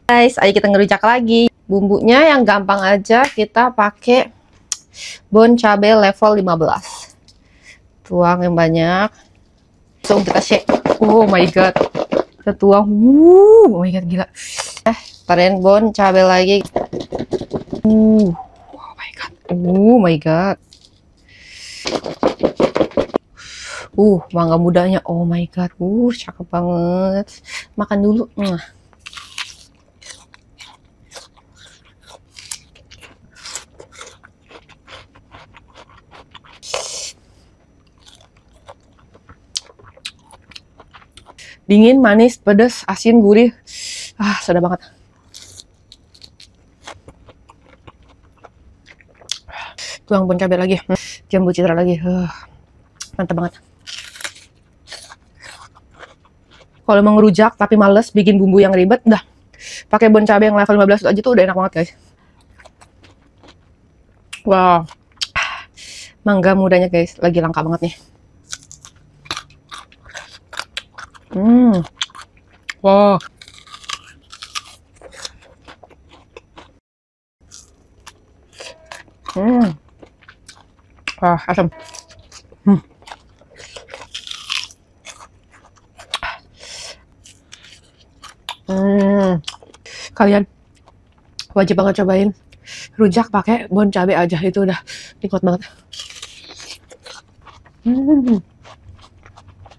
Guys, ayo kita ngerujak lagi. Bumbunya yang gampang aja, kita pakai bon cabai level 15. Tuang yang banyak. Langsung kita shake. Oh my god. Kita tuang. Oh my god, gila. Taruhin bon cabai lagi. Oh my god. Oh my god. Mangga mudanya. Oh my god. Cakep banget. Makan dulu. Dingin, manis, pedas, asin, gurih. Sedap banget. Tuang bon cabai lagi. Jambu citra lagi. Mantap banget. Kalau mau ngerujak tapi males bikin bumbu yang ribet, udah pakai bon cabai yang level 15 aja tuh udah enak banget, guys. Wow. Mangga mudanya, guys, lagi langka banget nih. Wow. Asam. Kalian wajib banget cobain rujak pakai bon cabai aja, itu udah nikmat banget.